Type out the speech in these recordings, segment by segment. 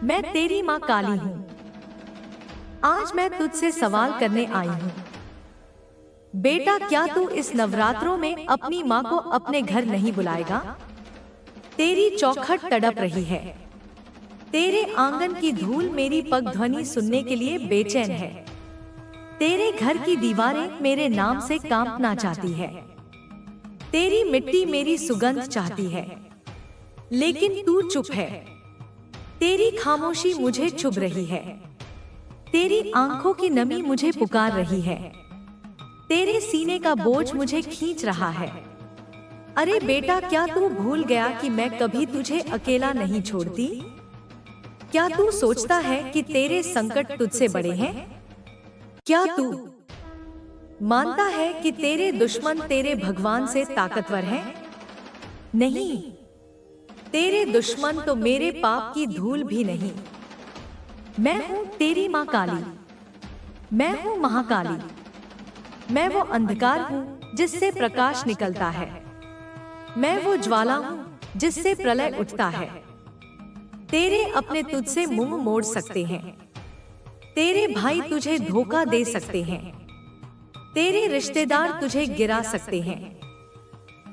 मैं तेरी माँ काली हूँ। आज मैं तुझसे सवाल करने आई हूँ। बेटा, क्या तू इस नवरात्रों में अपनी माँ को अपने घर नहीं बुलाएगा? तेरी चौखट तड़प रही है। तेरे आंगन की धूल मेरी पग ध्वनि सुनने के लिए बेचैन है। तेरे घर की दीवारें मेरे नाम से कांपना चाहती है। तेरी मिट्टी मेरी सुगंध चाहती है, लेकिन तू चुप है। तेरी खामोशी मुझे चुभ रही है। तेरी आंखों की नमी मुझे पुकार रही है। तेरे सीने का बोझ मुझे खींच रहा है। अरे बेटा, क्या तू भूल गया कि मैं कभी तुझे अकेला नहीं छोड़ती? क्या तू सोचता है कि तेरे संकट तुझसे बड़े हैं? क्या तू मानता है कि तेरे दुश्मन तेरे भगवान से ताकतवर हैं? नहीं, तेरे दुश्मन तो मेरे पाप की धूल भी नहीं। मैं हूँ तेरी माँ काली। मैं हूँ महाकाली। मैं वो अंधकार हूँ जिससे प्रकाश निकलता है। मैं वो ज्वाला हूँ जिससे प्रलय उठता है। तेरे अपने तुझसे मुंह मोड़ सकते हैं। तेरे भाई तुझे धोखा दे सकते हैं। तेरे रिश्तेदार तुझे गिरा सकते हैं।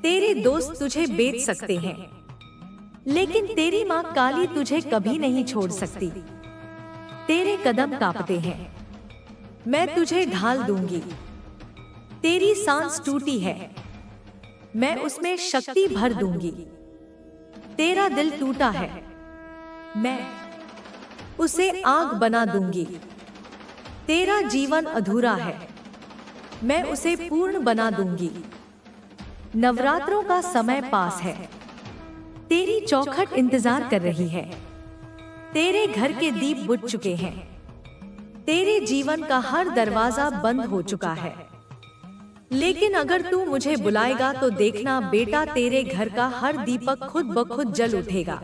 तेरे दोस्त तुझे बेच सकते हैं, लेकिन तेरी माँ काली तुझे कभी नहीं छोड़ सकती। तेरे कदम कांपते हैं, मैं तुझे ढाल दूंगी। तेरी सांस टूटी है, मैं उसमें शक्ति भर दूंगी। तेरा दिल टूटा है, मैं उसे आग बना दूंगी। तेरा जीवन अधूरा है, मैं उसे पूर्ण बना दूंगी। नवरात्रों का समय पास है। तेरी चौखट इंतजार कर रही है। तेरे घर के दीप बुझ चुके हैं। तेरे जीवन का हर दरवाजा बंद हो चुका है। लेकिन अगर तू मुझे बुलाएगा तो देखना बेटा, तेरे घर का हर दीपक खुद ब खुद जल उठेगा।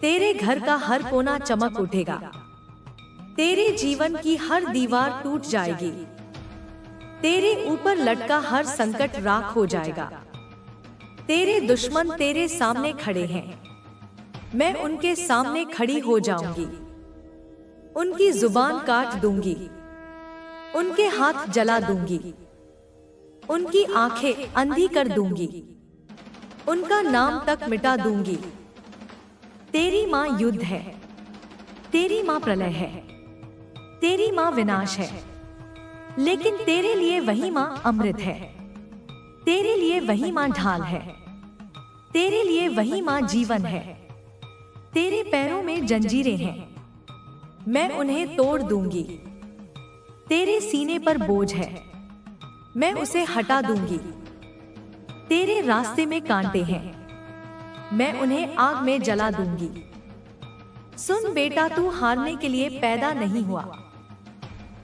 तेरे घर का हर कोना चमक उठेगा। तेरे जीवन की हर दीवार टूट जाएगी। तेरे ऊपर लटका हर संकट राख हो जाएगा। तेरे दुश्मन तेरे सामने खड़े हैं, मैं उनके सामने खड़ी हो जाऊंगी। उनकी जुबान काट दूंगी, उनके हाथ जला दूंगी, उनकी आंखें अंधी कर दूंगी, उनका नाम तक मिटा दूंगी। तेरी माँ युद्ध है, तेरी माँ प्रलय है, तेरी माँ विनाश है, लेकिन तेरे लिए वही माँ अमृत है। तेरे लिए वही माँ ढाल है। तेरे लिए वही माँ जीवन है। तेरे पैरों में जंजीरें हैं, मैं उन्हें तोड़ दूंगी। तेरे सीने पर बोझ है, मैं उसे हटा दूंगी। तेरे रास्ते में कांटे हैं, मैं उन्हें आग में जला दूंगी। सुन बेटा, तू हारने के लिए पैदा नहीं हुआ।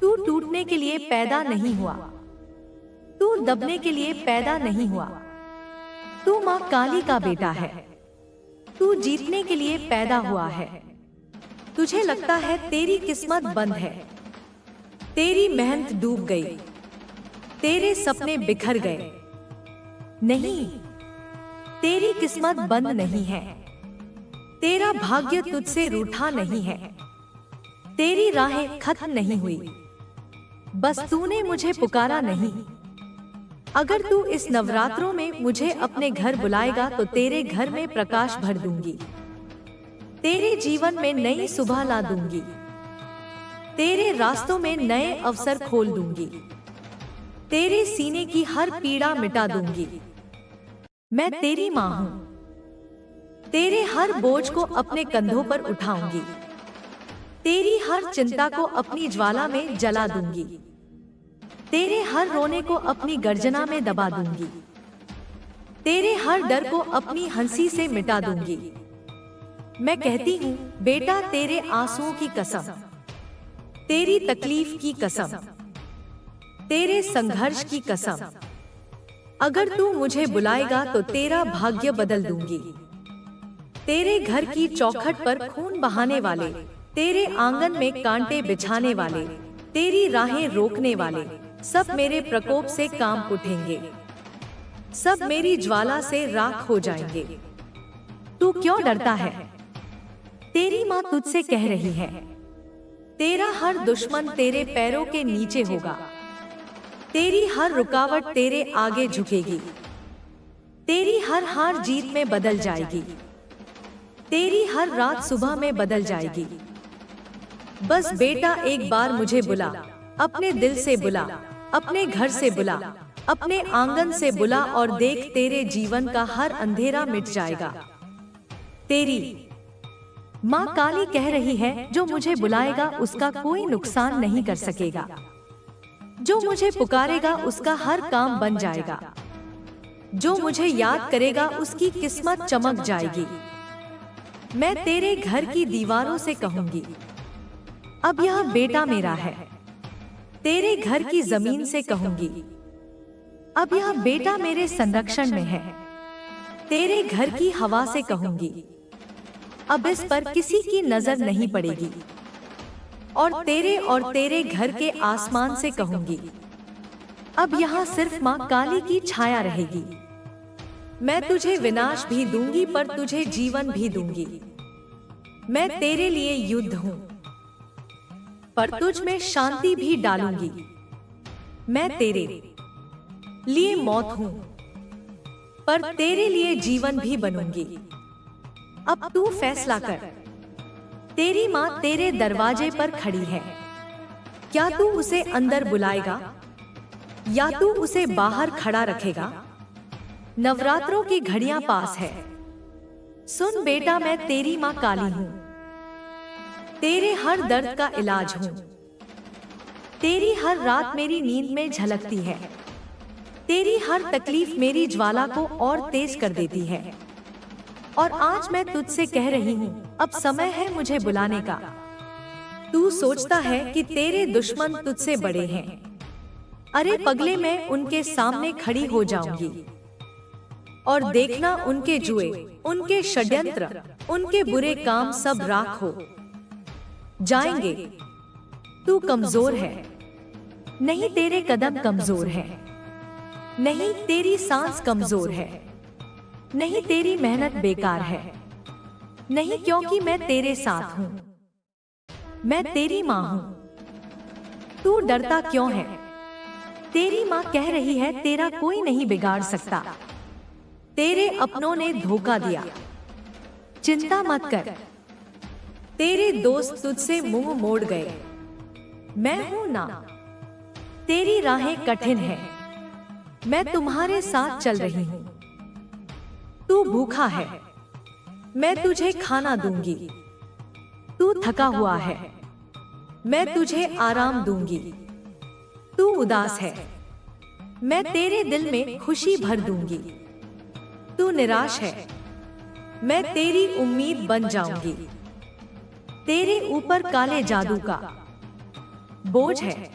तू टूटने के लिए पैदा नहीं हुआ। तू दबने के लिए पैदा नहीं हुआ। तू माँ काली का बेटा है। तू जीतने के लिए पैदा हुआ है। तुझे लगता है तेरी किस्मत बंद है, तेरी मेहनत डूब गई, तेरे सपने बिखर गए। नहीं, तेरी किस्मत बंद नहीं है। तेरा भाग्य तुझसे रूठा नहीं है। तेरी राहें खत्म नहीं हुई, बस तूने मुझे पुकारा नहीं। अगर तू इस नवरात्रों में मुझे अपने घर बुलाएगा तो तेरे घर में प्रकाश भर दूंगी। तेरे जीवन में नई सुबह ला दूंगी। तेरे रास्तों में नए अवसर खोल दूंगी। तेरे सीने की हर पीड़ा मिटा दूंगी। मैं तेरी माँ हूँ। तेरे हर बोझ को अपने कंधों पर उठाऊंगी। तेरी हर चिंता को अपनी ज्वाला में जला दूंगी। तेरे हर रोने को अपनी गर्जना में दबा दूंगी। तेरे हर डर को अपनी हंसी से मिटा दूंगी। मैं कहती हूँ बेटा, तेरे आंसुओं की कसम, तेरी तकलीफ की कसम, तेरे संघर्ष की कसम, अगर तू मुझे बुलाएगा तो तेरा भाग्य बदल दूंगी। तेरे घर की चौखट पर खून बहाने वाले, तेरे आंगन में कांटे बिछाने वाले, तेरी राहें रोकने वाले, सब मेरे प्रकोप से कांप उठेंगे। सब मेरी ज्वाला से राख हो जाएंगे। तू क्यों डरता है? तेरी माँ तुझसे कह रही है, तेरा हर दुश्मन तेरे पैरों के नीचे होगा। तेरी हर रुकावट तेरे आगे झुकेगी। तेरी हर हार जीत में बदल जाएगी। तेरी हर रात सुबह में बदल जाएगी। बस बेटा एक बार मुझे बुला, अपने दिल से बुला, अपने घर से बुला, अपने आंगन से बुला और देख तेरे जीवन का हर अंधेरा मिट जाएगा। तेरी माँ काली कह रही है, जो मुझे बुलाएगा उसका कोई नुकसान नहीं कर सकेगा। जो मुझे पुकारेगा उसका हर काम बन जाएगा। जो मुझे याद करेगा उसकी किस्मत चमक जाएगी। मैं तेरे घर की दीवारों से कहूंगी, अब यह बेटा मेरा है। तेरे घर की जमीन से कहूंगी, अब यह बेटा मेरे संरक्षण में है। तेरे घर की हवा से कहूंगी, अब इस पर किसी की नजर नहीं पड़ेगी। और तेरे घर के आसमान से कहूंगी, अब यहाँ सिर्फ माँ काली की छाया रहेगी। मैं तुझे विनाश भी दूंगी पर तुझे जीवन भी दूंगी। मैं तेरे लिए युद्ध हूँ पर तुझ में शांति भी डालूंगी। मैं तेरे लिए मौत हूँ पर तेरे लिए जीवन भी बनूंगी। अब तू फैसला कर। तेरी माँ तेरे दरवाजे पर खड़ी है। क्या तू उसे अंदर बुलाएगा या तू उसे बाहर खड़ा रखेगा? नवरात्रों की घड़ियां पास है। सुन बेटा, मैं तेरी माँ काली हूँ। तेरे हर दर्द का इलाज हूँ। तेरी हर रात मेरी नींद में झलकती है। तेरी हर तकलीफ मेरी ज्वाला को और तेज कर देती है। और आज मैं तुझसे कह रही हूँ, अब समय है मुझे बुलाने का। तू सोचता है कि तेरे दुश्मन तुझसे बड़े हैं। अरे पगले, मैं उनके सामने खड़ी हो जाऊंगी और देखना उनके जुए, उनके षड्यंत्र, उनके बुरे काम सब राख हो जाएंगे। तू कमजोर है, नहीं तेरे कदम कमजोर है, नहीं तेरी सांस कमजोर है, नहीं तेरी मेहनत बेकार है, नहीं क्योंकि मैं तेरे साथ हूँ। मैं तेरी माँ हूँ। तू डरता क्यों है? तेरी माँ कह रही है, तेरा कोई नहीं बिगाड़ सकता। तेरे अपनों ने धोखा दिया, चिंता मत कर। तेरे दोस्त तुझसे मुंह मोड़ गए, मैं हूं ना। तेरी राहें कठिन हैं, मैं तुम्हारे साथ चल रही हूं। तू भूखा है, मैं तुझे खाना दूंगी। तू थका हुआ है, मैं तुझे आराम दूंगी। तू उदास है, मैं तेरे दिल में खुशी भर दूंगी। तू निराश है, मैं तेरी उम्मीद बन जाऊंगी। तेरे ऊपर काले जादू का बोझ है,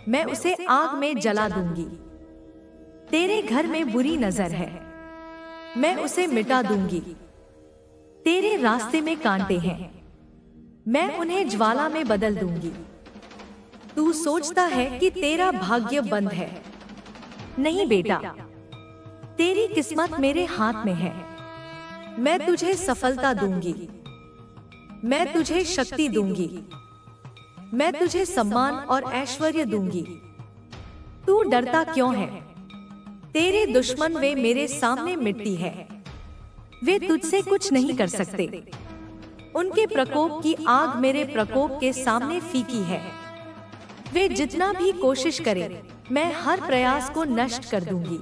मैं उसे आग में जला दूंगी। तेरे घर में बुरी नजर है, मैं उसे मिटा दूंगी। तेरे रास्ते में कांटे हैं, मैं उन्हें ज्वाला में बदल दूंगी। तू सोचता है कि तेरा भाग्य बंद है। नहीं बेटा, तेरी किस्मत मेरे हाथ में है। मैं तुझे सफलता दूंगी, मैं तुझे शक्ति दूंगी, मैं तुझे सम्मान और ऐश्वर्य दूंगी। तू डरता क्यों है? तेरे दुश्मन वे मेरे सामने मिट्टी है, वे तुझसे कुछ नहीं कर सकते। उनके प्रकोप की आग मेरे प्रकोप के सामने फीकी है। वे जितना भी कोशिश करें, मैं हर प्रयास को नष्ट कर दूंगी।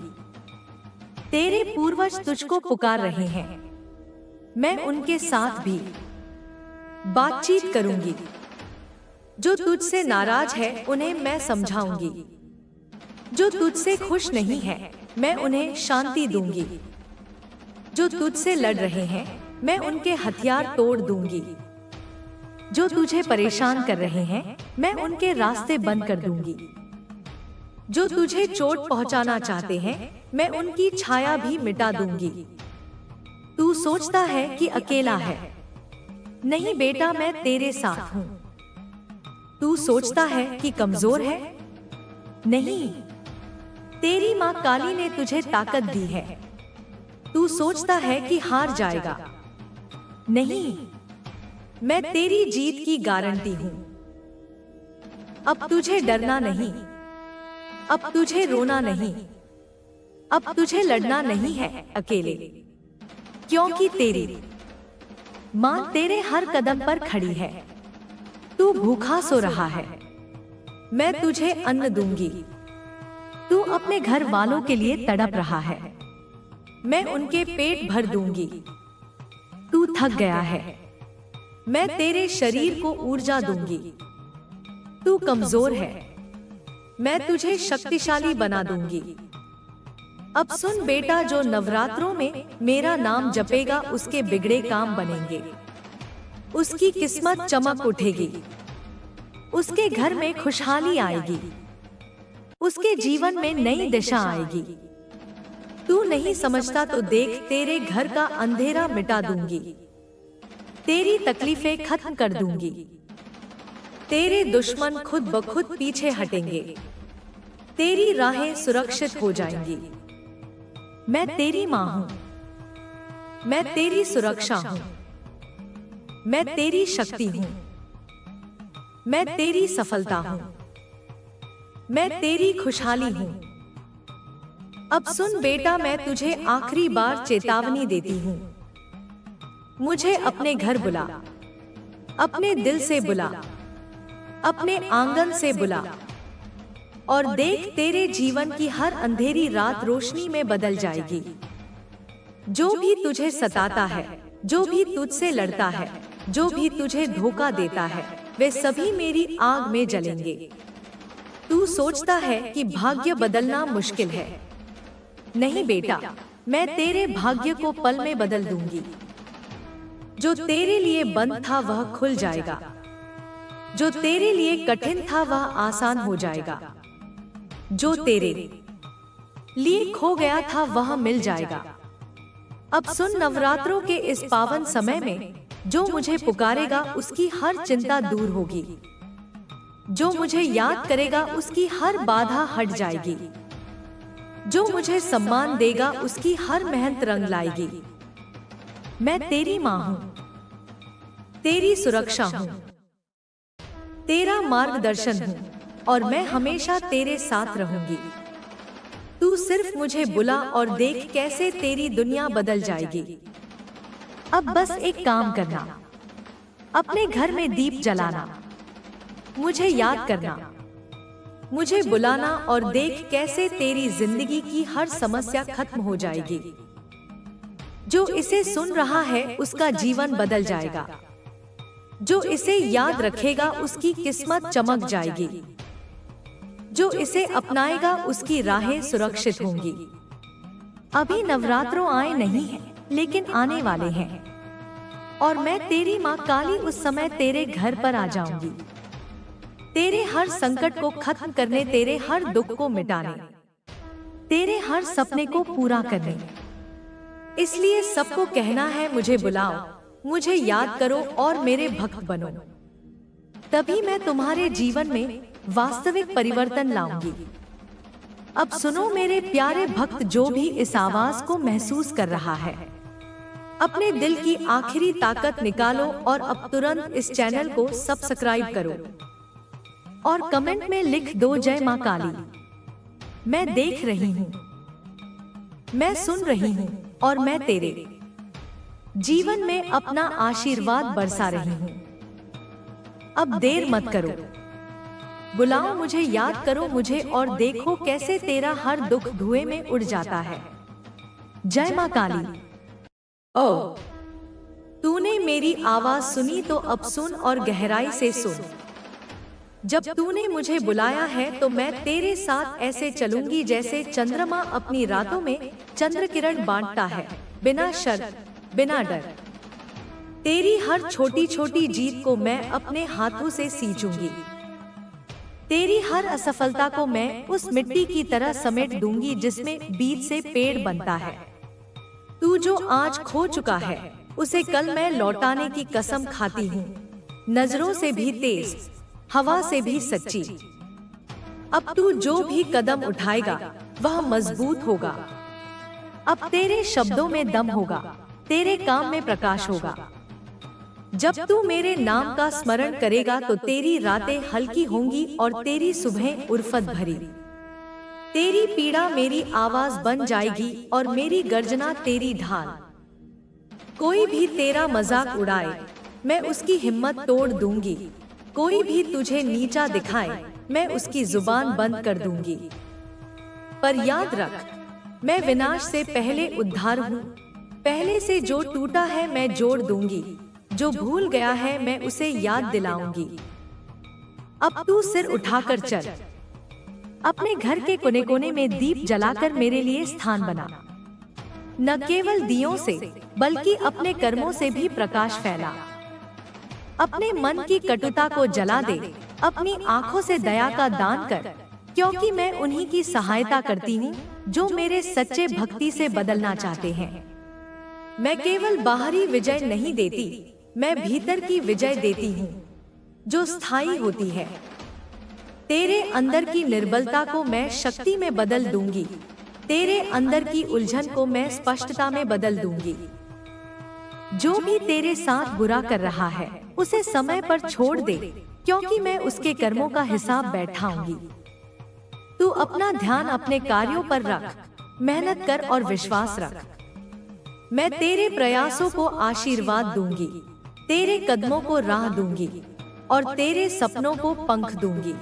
तेरे पूर्वज तुझको पुकार रहे हैं, मैं उनके साथ भी बातचीत करूंगी। जो तुझसे नाराज है उन्हें मैं समझाऊंगी। जो तुझसे खुश नहीं है, मैं उन्हें शांति दूंगी। जो तुझसे लड़ रहे हैं, मैं उनके हथियार तोड़ दूंगी। जो तुझे परेशान कर रहे हैं, मैं उनके रास्ते बंद कर दूंगी। जो तुझे चोट पहुंचाना चाहते हैं, मैं उनकी छाया भी मिटा दूंगी। तू सोचता है कि अकेला है। नहीं बेटा, मैं तेरे साथ हूँ। तू सोचता है कि कमजोर है। नहीं, तेरी माँ काली ने तुझे ताकत दी है। तू सोचता है कि हार जाएगा। नहीं, मैं तेरी जीत की गारंटी हूँ। अब तुझे डरना नहीं, अब तुझे रोना नहीं, अब तुझे लड़ना नहीं है अकेले, क्योंकि तेरी माँ तेरे हर कदम पर खड़ी है। तू भूखा सो रहा है, मैं तुझे अन्न दूंगी। तू अपने घर वालों के लिए तड़प रहा है, मैं उनके पेट भर दूंगी। तू थक गया है, मैं तेरे शरीर को ऊर्जा दूंगी। तू कमजोर है, मैं तुझे शक्तिशाली बना दूंगी। अब सुन बेटा, जो नवरात्रों में मेरा नाम जपेगा उसके बिगड़े काम बनेंगे, उसकी किस्मत चमक उठेगी, उसके घर में खुशहाली आएगी, उसके जीवन में नई दिशा आएगी। तू नहीं समझता तो देख, तेरे घर का अंधेरा मिटा दूंगी, तेरी तकलीफें खत्म कर दूंगी, तेरे दुश्मन खुद ब खुद पीछे हटेंगे, तेरी राहें सुरक्षित हो जाएंगी। मैं तेरी माँ हूँ, मैं तेरी सुरक्षा हूँ, मैं तेरी शक्ति हूँ, मैं तेरी सफलता हूँ, मैं तेरी खुशहाली हूँ। अब सुन बेटा, मैं तुझे आखिरी बार चेतावनी देती हूँ। मुझे अपने घर बुला, अपने दिल से बुला, अपने आंगन से बुला, और देख, तेरे जीवन की हर अंधेरी रात रोशनी में बदल जाएगी। जो भी तुझे सताता है, जो भी तुझसे लड़ता है, जो भी तुझे धोखा देता है, वे सभी मेरी आग में जलेंगे। तू सोचता है कि भाग्य बदलना मुश्किल है। नहीं बेटा, मैं तेरे भाग्य को पल में बदल दूंगी। जो तेरे लिए बंद था वह खुल जाएगा, जो तेरे लिए कठिन था वह आसान हो जाएगा, जो तेरे लिए खो गया था वह मिल जाएगा। अब सुन, नवरात्रों के इस पावन समय में जो मुझे पुकारेगा उसकी हर चिंता दूर होगी, जो मुझे याद करेगा उसकी हर बाधा हट जाएगी, जो मुझे सम्मान देगा उसकी हर मेहनत रंग लाएगी। मैं तेरी माँ हूँ, तेरी सुरक्षा हूँ, तेरा मार्गदर्शन हूँ, और मैं हमेशा तेरे साथ रहूंगी। तू सिर्फ मुझे बुला और देख कैसे तेरी दुनिया बदल जाएगी। अब बस एक काम करना, अपने घर में दीप जलाना, मुझे याद करना, मुझे बुलाना, और देख कैसे तेरी जिंदगी की हर समस्या खत्म हो जाएगी। जो इसे सुन रहा है उसका जीवन बदल जाएगा, जो इसे याद रखेगा उसकी किस्मत चमक जाएगी, जो इसे अपनाएगा उसकी राहें सुरक्षित होंगी। अभी नवरात्रों आए नहीं हैं, लेकिन आने वाले हैं, और मैं तेरी माँ काली उस समय तेरे घर पर आ जाऊंगी, तेरे हर संकट को खत्म करने, तेरे हर दुख को मिटाने, तेरे हर सपने को पूरा करने। इसलिए सबको कहना है, मुझे बुलाओ, मुझे याद करो और मेरे भक्त बनो। तभी मैं तुम्हारे जीवन में वास्तविक परिवर्तन लाऊंगी। अब सुनो मेरे प्यारे भक्त, जो भी इस आवाज को महसूस कर रहा है, अपने दिल की आखिरी ताकत निकालो और अब तुरंत इस चैनल को सब्सक्राइब करो और कमेंट में लिख दो, जय मां काली। मैं देख रही हूँ, मैं सुन रही हूँ, और मैं तेरे जीवन में अपना आशीर्वाद बरसा रही हूँ। अब देर मत करो, बुलाओ, मुझे याद करो मुझे, और देखो कैसे तेरा हर दुख धुएं में उड़ जाता है। जय मां काली। ओ, तूने मेरी आवाज सुनी तो अब सुन और गहराई से सुन। जब तूने मुझे बुलाया है तो मैं तेरे साथ ऐसे चलूंगी जैसे चंद्रमा अपनी रातों में चंद्र किरण बांटता है, बिना शर्त, बिना डर। तेरी हर छोटी छोटी जीत को मैं अपने हाथों से सींचूंगी, तेरी हर असफलता को मैं उस मिट्टी की तरह समेट दूंगी जिसमें बीज से पेड़ बनता है। तू जो आज खो चुका है उसे कल मैं लौटाने की कसम खाती हूँ। नजरों से भी तेज, हवा से भी सच्ची। अब तू जो भी कदम उठाएगा वह मजबूत होगा। अब तेरे शब्दों में दम होगा, तेरे काम में प्रकाश होगा। जब तू मेरे नाम का स्मरण करेगा तो तेरी रातें हल्की होंगी और तेरी सुबहें उल्फत भरी। तेरी पीड़ा मेरी आवाज बन जाएगी और मेरी गर्जना तेरी ढाल। कोई भी तेरा मजाक उड़ाए, मैं उसकी हिम्मत तोड़ दूंगी। कोई भी तुझे नीचा दिखाए, मैं उसकी जुबान बंद कर दूंगी। पर याद रख, मैं विनाश से पहले उद्धार हूँ। पहले से जो टूटा है मैं जोड़ दूंगी, जो भूल गया है मैं उसे याद दिलाऊंगी। अब तू सिर उठाकर चल, अपने घर के कोने कोने में दीप जलाकर मेरे लिए स्थान बना। न केवल दियों से बल्कि अपने कर्मों से भी प्रकाश फैला। अपने मन की कटुता को जला दे, अपनी आंखों से दया का दान कर, क्योंकि मैं उन्हीं की सहायता करती हूँ जो मेरे सच्चे भक्ति से बदलना चाहते हैं। मैं केवल बाहरी विजय नहीं देती, मैं भीतर की विजय देती हूँ जो स्थायी होती है। तेरे अंदर की निर्बलता को मैं शक्ति में बदल दूंगी, तेरे अंदर की उलझन को मैं स्पष्टता में बदल दूंगी। जो भी तेरे साथ बुरा कर रहा है उसे समय पर छोड़ दे, क्योंकि मैं उसके कर्मों का हिसाब बैठाऊंगी। तू अपना ध्यान अपने कार्यों पर रख, मेहनत कर और विश्वास रख। मैं तेरे प्रयासों को आशीर्वाद दूंगी, तेरे कदमों को राह दूंगी और तेरे सपनों को पंख दूंगी।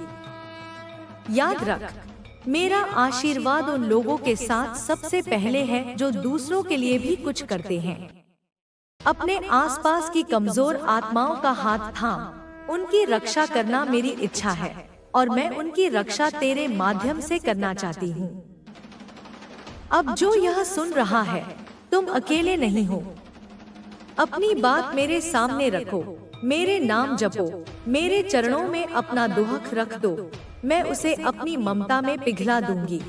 याद रख, मेरा आशीर्वाद उन लोगों के साथ सबसे पहले है जो दूसरों के लिए भी कुछ करते हैं। अपने आसपास की कमजोर आत्माओं का हाथ थाम उनकी रक्षा करना मेरी इच्छा है और मैं उनकी रक्षा तेरे माध्यम से करना चाहती हूँ। अब जो यह सुन रहा है, तुम अकेले नहीं हो। अपनी बात मेरे सामने रखो, मेरे नाम जपो, मेरे चरणों में अपना दुहक रख दो, मैं उसे अपनी ममता में पिघला दूंगी।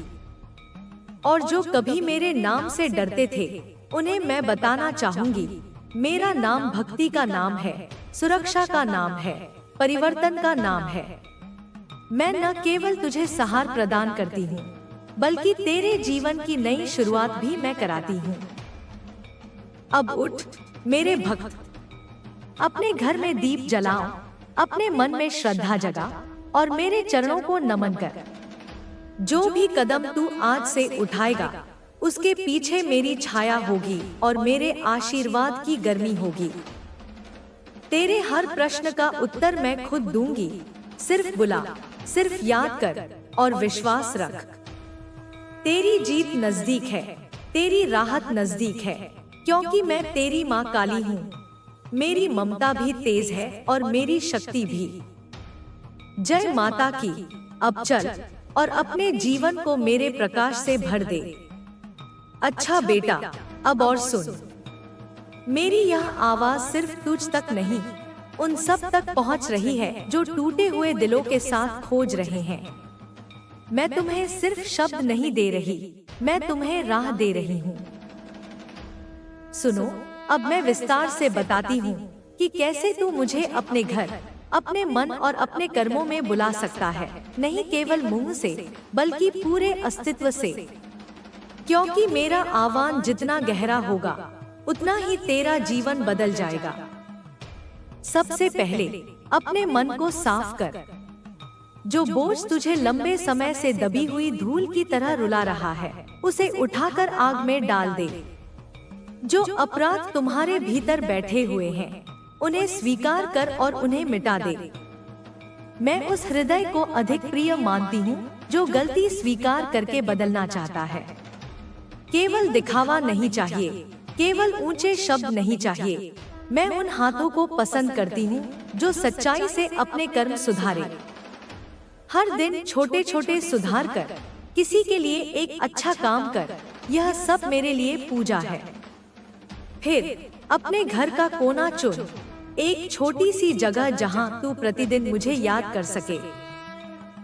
और जो कभी मेरे नाम से डरते थे, उन्हें मैं बताना चाहूंगी, मेरा नाम भक्ति का नाम है, सुरक्षा का नाम है, परिवर्तन का नाम है। मैं न केवल तुझे सहारा प्रदान करती हूँ, बल्कि तेरे जीवन की नई शुरुआत भी मैं कराती हूँ। अब उठ मेरे भक्त, अपने घर में दीप जलाओ, अपने मन में श्रद्धा जगा और मेरे चरणों को नमन कर। जो भी कदम तू आज से उठाएगा, उसके पीछे मेरी छाया होगी और मेरे आशीर्वाद की गर्मी होगी। तेरे हर प्रश्न का उत्तर मैं खुद दूंगी। सिर्फ बुला, सिर्फ याद कर और विश्वास रख। तेरी जीत नजदीक है, तेरी राहत नजदीक है, क्योंकि मैं तेरी माँ काली हूँ। मेरी ममता भी तेज है और मेरी शक्ति भी। जय माता की। अब चल और अपने जीवन को मेरे प्रकाश से भर दे। अच्छा बेटा, अब और सुन। मेरी यह आवाज सिर्फ तुझ तक नहीं, उन सब तक पहुंच रही है जो टूटे हुए दिलों के साथ खोज रहे हैं। मैं तुम्हें सिर्फ शब्द नहीं दे रही, मैं तुम्हें राह दे रही हूँ। सुनो, अब मैं विस्तार से बताती हूँ कि कैसे तू मुझे अपने घर, अपने मन और अपने कर्मों में बुला सकता है, नहीं केवल मुंह से बल्कि पूरे अस्तित्व से। क्योंकि मेरा आह्वान जितना गहरा होगा, उतना ही तेरा जीवन बदल जाएगा। सबसे पहले अपने मन को साफ कर। जो बोझ तुझे लंबे समय से दबी हुई धूल की तरह रुला रहा है, उसे उठाकर आग में डाल दे। जो अपराध तुम्हारे भीतर बैठे हुए हैं, उन्हें स्वीकार कर और उन्हें मिटा दे। मैं उस हृदय को अधिक प्रिय मानती हूँ जो गलती स्वीकार करके बदलना चाहता है। केवल दिखावा नहीं चाहिए, केवल ऊंचे शब्द नहीं चाहिए। मैं उन हाथों को पसंद करती हूँ जो सच्चाई से अपने कर्म सुधारे। हर दिन छोटे छोटे सुधार कर, किसी के लिए एक अच्छा काम कर, यह सब मेरे लिए पूजा है। फिर अपने घर का कोना चुन, एक छोटी सी जगह जहां तू प्रतिदिन मुझे याद कर सके।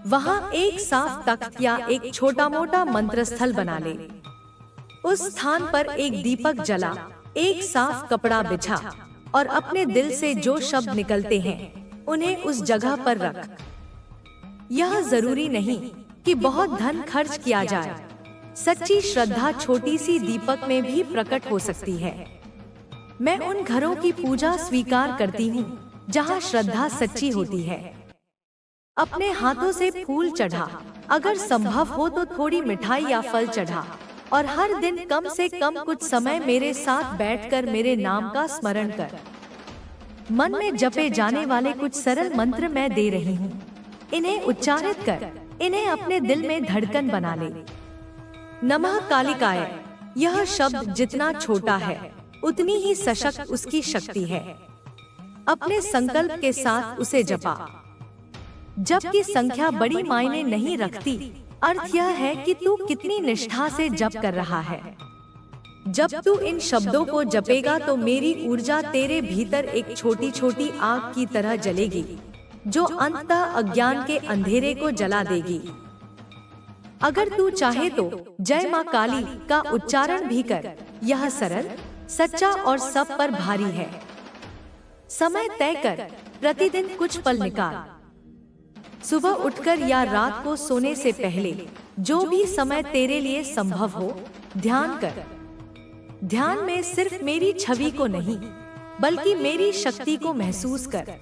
वहां एक साफ तख्त या एक छोटा मोटा मंत्र स्थल बना ले। उस स्थान पर एक दीपक जला, एक साफ कपड़ा बिछा और अपने दिल से जो शब्द निकलते हैं उन्हें उस जगह पर रख। यह जरूरी नहीं कि बहुत धन खर्च किया जाए। सच्ची श्रद्धा छोटी सी दीपक में भी प्रकट हो सकती है। मैं उन घरों की पूजा स्वीकार करती हूँ जहाँ श्रद्धा सच्ची होती है। अपने हाथों से फूल चढ़ा, अगर संभव हो तो थोड़ी मिठाई या फल चढ़ा, और हर दिन कम से कम कुछ समय मेरे साथ बैठकर मेरे नाम का स्मरण कर। मन में जपे जाने वाले कुछ सरल मंत्र मैं दे रही हूँ, इन्हें उच्चारित कर, इन्हें अपने दिल में धड़कन बना ले। नमः कालिकाय। यह शब्द जितना छोटा है उतनी ही सशक्त उसकी शक्ति है। अपने संकल्प के साथ उसे जपा। जप की संख्या बड़ी मायने नहीं रखती, अर्थ यह है कि तू कितनी निष्ठा से जप कर रहा है। जब तू इन शब्दों को जपेगा तो मेरी ऊर्जा तेरे भीतर एक छोटी छोटी आग की तरह जलेगी, जो अंततः अज्ञान के अंधेरे को जला देगी। अगर तू चाहे तो जय मां काली का उच्चारण भी कर। यह सरल, सच्चा और सब पर भारी है। समय तय कर, प्रतिदिन कुछ पल निकाल। सुबह उठकर या रात को सोने से पहले जो भी समय तेरे लिए संभव हो, ध्यान कर। ध्यान में सिर्फ मेरी छवि को नहीं, बल्कि मेरी शक्ति को महसूस कर।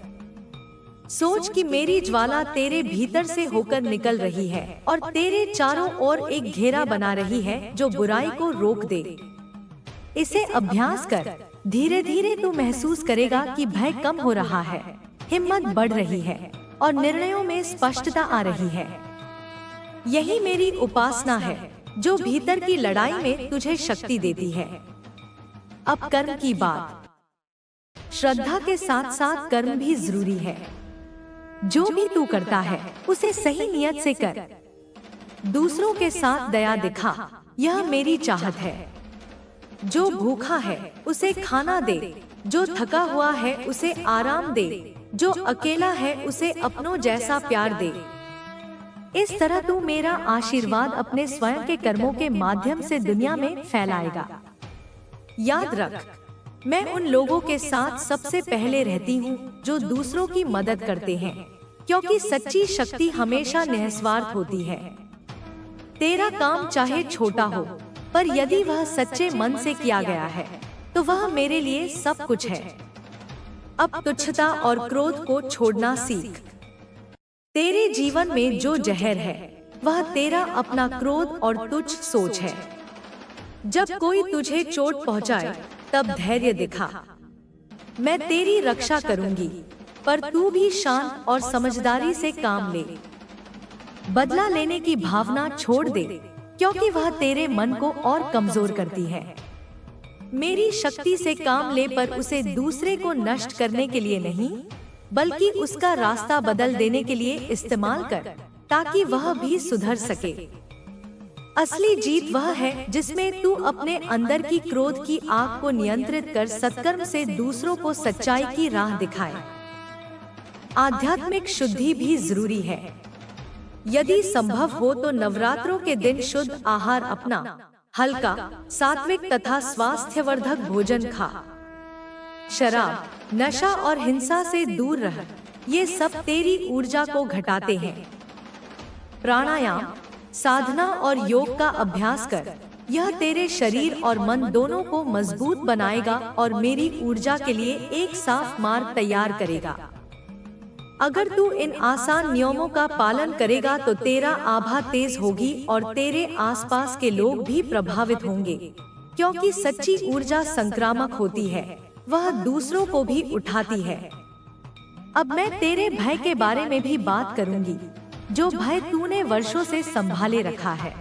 सोच कि मेरी ज्वाला तेरे भीतर से होकर निकल रही है और तेरे चारों ओर एक घेरा बना रही है जो बुराई को रोक दे। इसे अभ्यास कर, धीरे धीरे तू महसूस करेगा कि भय कम हो रहा है, हिम्मत बढ़ रही है और निर्णयों में स्पष्टता आ रही है। यही मेरी उपासना है जो भीतर की लड़ाई में तुझे शक्ति देती है। अब कर्म की बात। श्रद्धा के साथ साथ कर्म भी जरूरी है। जो भी तू करता है उसे सही नियत से कर। दूसरों के साथ दया दिखा, यह मेरी चाहत है। जो भूखा है उसे खाना दे, जो थका हुआ है उसे आराम दे, जो अकेला है उसे अपनों जैसा प्यार दे। इस तरह तू मेरा आशीर्वाद अपने स्वयं के कर्मों के माध्यम से दुनिया में फैलाएगा। याद रख, मैं उन लोगों के साथ सबसे पहले रहती हूँ जो दूसरों की मदद करते हैं, क्योंकि सच्ची शक्ति हमेशा निस्वार्थ होती है। तेरा काम चाहे छोटा हो, पर यदि वह सच्चे मन से किया गया है तो वह मेरे लिए सब कुछ है। अब तुच्छता और क्रोध को छोड़ना सीख। तेरे जीवन में जो जहर है वह तेरा अपना क्रोध और तुच्छ सोच है। जब कोई तुझे चोट पहुंचाए तब धैर्य दिखा। मैं तेरी रक्षा करूंगी, पर तू भी शांत और समझदारी से काम ले। बदला लेने की भावना छोड़ दे, क्योंकि वह तेरे मन को और कमजोर करती है। मेरी शक्ति से काम ले, पर उसे दूसरे को नष्ट करने के लिए नहीं, बल्कि उसका रास्ता बदल देने के लिए इस्तेमाल कर, ताकि वह भी सुधर सके। असली जीत वह है जिसमें तू अपने अंदर की क्रोध की आग को नियंत्रित कर सत्कर्म से दूसरों को सच्चाई की राह दिखाए। आध्यात्मिक शुद्धि भी जरूरी है। यदि संभव हो तो नवरात्रों के दिन शुद्ध आहार अपना, हल्का, सात्विक तथा स्वास्थ्यवर्धक भोजन खा। शराब, नशा और हिंसा से दूर रह, ये सब तेरी ऊर्जा को घटाते हैं। प्राणायाम, साधना और योग का अभ्यास कर, यह तेरे शरीर और मन दोनों को मजबूत बनाएगा और मेरी ऊर्जा के लिए एक साफ मार्ग तैयार करेगा। अगर तू इन आसान नियमों का पालन करेगा तो तेरा आभा तेज होगी और तेरे आसपास के लोग भी प्रभावित होंगे, क्योंकि सच्ची ऊर्जा संक्रामक होती है, वह दूसरों को भी उठाती है। अब मैं तेरे भय के बारे में भी बात करूंगी, जो भय तूने वर्षों से संभाले रखा है।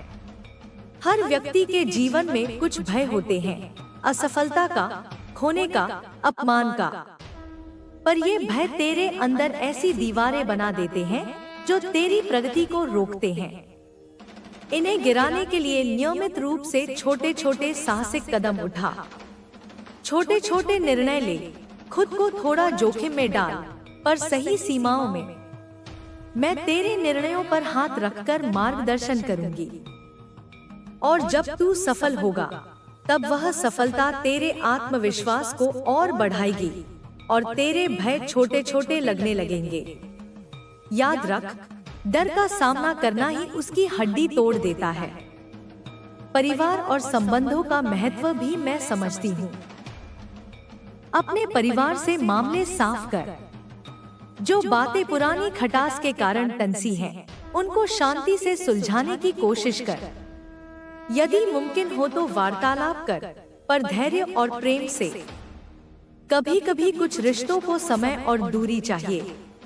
हर व्यक्ति के जीवन में कुछ भय होते हैं, असफलता का, खोने का, अपमान का। पर ये भय तेरे अंदर ऐसी दीवारें बना देते हैं जो तेरी प्रगति को रोकते हैं। इन्हें गिराने के लिए नियमित रूप से छोटे छोटे साहसिक कदम उठा। छोटे छोटे निर्णय ले, खुद को थोड़ा जोखिम में डाल, पर सही सीमाओं में। मैं तेरे निर्णयों पर हाथ रखकर मार्गदर्शन करूंगी, और जब तू सफल होगा तब वह सफलता तेरे आत्मविश्वास को और बढ़ाएगी और तेरे भय छोटे छोटे लगने लगेंगे। याद रख, डर का सामना करना ही उसकी हड्डी तोड़ देता है। परिवार और संबंधों का महत्व भी मैं समझती हूँ। अपने परिवार से मामले साफ कर। जो बातें पुरानी खटास के कारण टंसी हैं, उनको शांति से सुलझाने की कोशिश कर। यदि मुमकिन हो तो वार्तालाप कर, पर धैर्य और प्रेम से। कभी कभी कुछ रिश्तों को समय और दूरी चाहिए,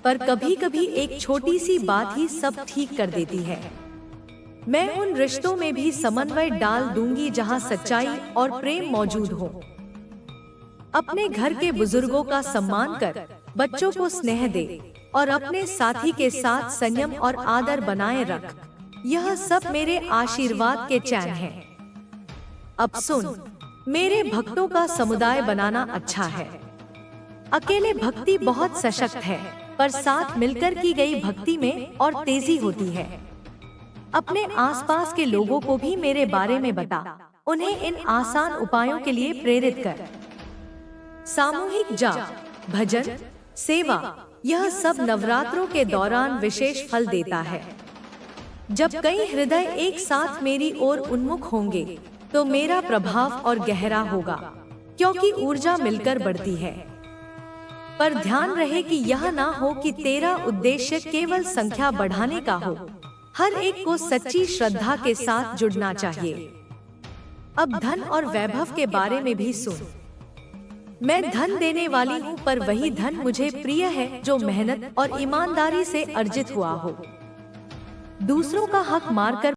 पर कभी कभी एक छोटी सी बात ही सब ठीक कर देती है। मैं उन रिश्तों में भी समन्वय डाल दूंगी जहां सच्चाई और प्रेम मौजूद हो। अपने घर के बुजुर्गों का सम्मान कर, बच्चों को स्नेह दे और अपने साथी के साथ संयम और आदर बनाए रख। यह सब मेरे आशीर्वाद के चैन हैं। अब सुन, मेरे भक्तों का समुदाय बनाना अच्छा है। अकेले भक्ति बहुत सशक्त है, पर साथ मिलकर की गई भक्ति में और तेजी होती है। अपने आसपास के लोगों को भी मेरे बारे में बता, उन्हें इन आसान उपायों के लिए प्रेरित कर। सामूहिक जाप, भजन, सेवा, यह सब नवरात्रों के दौरान विशेष फल देता है। जब कई हृदय एक साथ मेरी ओर उन्मुख होंगे, तो मेरा प्रभाव और गहरा होगा, क्योंकि ऊर्जा मिलकर बढ़ती है। पर ध्यान रहे कि यह ना हो कि तेरा उद्देश्य केवल संख्या बढ़ाने का हो। हर एक को सच्ची श्रद्धा के साथ जुड़ना चाहिए। अब धन और वैभव के बारे में भी सुन। मैं धन देने वाली हूँ, पर वही धन मुझे प्रिय है जो मेहनत और ईमानदारी से अर्जित हुआ हो। दूसरों का हक मारकर